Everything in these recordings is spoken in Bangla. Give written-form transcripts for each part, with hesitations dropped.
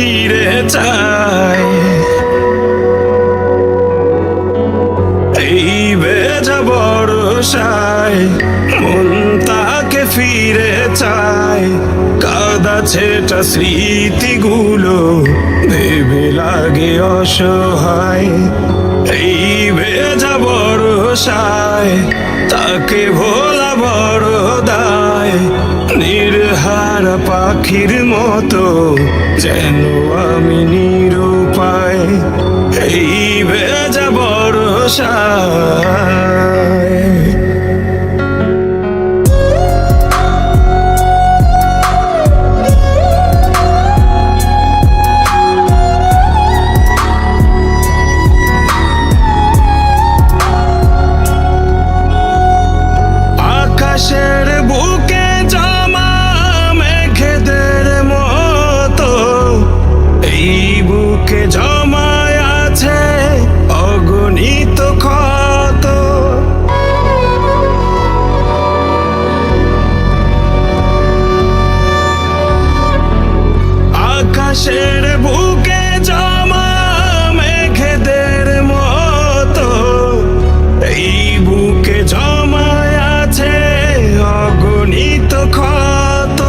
ফিরে চায়। এই ভেজা বর্ষায় মন তাকে ফিরে চায়। কাদা ছেটা স্মৃতিগুলো ভেবে লাগে অসহায়। এই ভেজা বর্ষায় তাকে ভোলা বড় দায়। নির্হারা পাখির মতো যেন আমি নিরুপায়। এই ভেজা বর্ষায় আকাশের বুকে জমা মেঘেদের মতো এই বুকে জমায় আছে অগণিত ক্ষত। আকাশের বুকে জমা মেঘেদের মতো এই বুকে জমায় আছে অগণিত ক্ষত।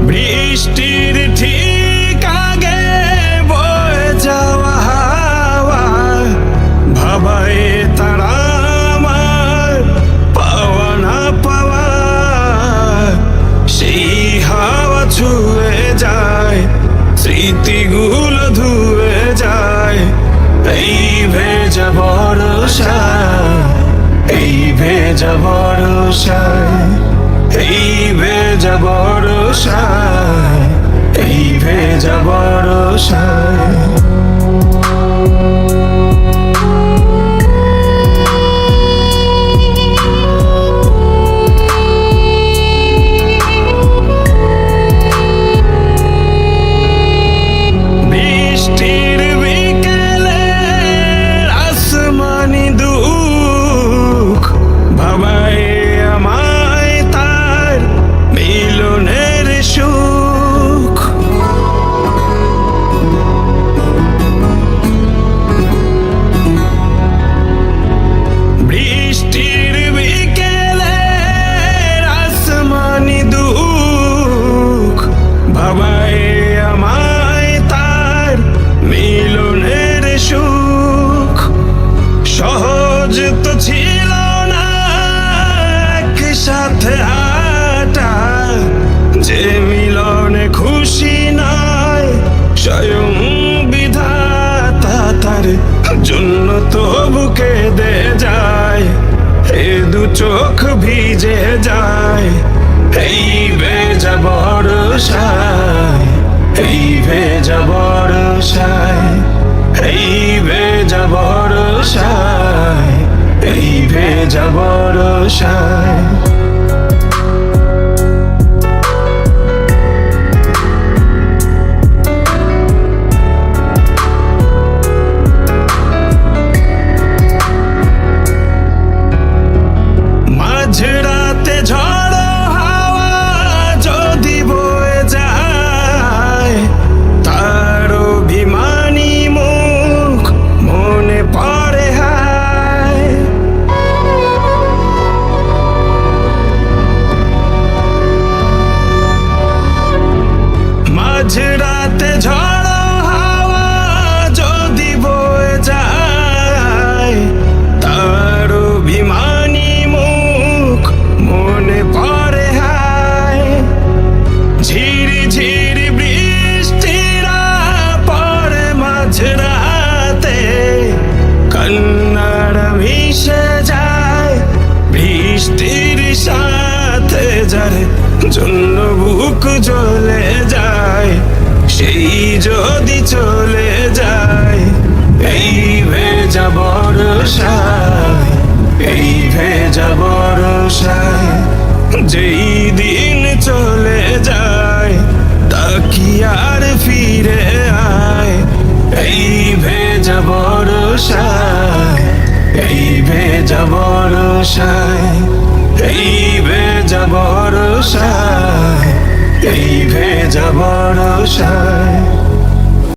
বৃষ্টির ঠিক আগে বয়ে যাওয়া হাওয়া ভাবায় তারা আমার পাওয়া না পাওয়া। সেই হাওয়া ছুঁয়ে যায় স্মৃতিগুলো ধুয়ে যায়। এই ভেজা বর্ষায় এই ভেজা বর্ষায় এই ভেজা বর্ষায় এই ভেজা বর্ষায় বৃষ্টির বিকেলে আসমানি দুঃখ ভাবায় আমায় তার মিলনের সুখ। বৃষ্টির বিকেলে আসমানি দুঃখ ভাবায় আমায় তার মিলনের সুখ। সহজ তো ছিল না একসাথে হাঁটা, যে মিলনে খুশি নয় স্বয়ং বিধাতা তার জন্য তো বুকে দে যায়। এ দু চোখ ভিজে যায় এই ভেজা বর্ষায় এই ভেজা বর্ষায় এই ভেজা বর্ষায় এই ভেজা বর্ষায়। মাঝরাতে ঝড়ো হাওয়া যদি বয়ে যায় তার অভিমানী মুখ মনে পড়ে হায়। মাঝরাতে ঝড়ো হাওয়া যদি বয়ে যায় তার অভিমানী মুখ মনে পড়ে হায়। ঝিরি ঝিরি বৃষ্টিরা পড়ে মাঝরাতে কান্নার মিশে যায় বৃষ্টির সাথে। যার জন্য বুক জ্বলে যায় সেই যদি চলে যায় এই ভেজা বর্ষায় এই ভেজা বর্ষায়। যেই দিন চলে যায় তা কি আর ফিরে আয়। এই ভেজা বর্ষায় এই ভেজা বর্ষায় এই ভেজা বর্ষায় এই ভেজা বর্ষায়।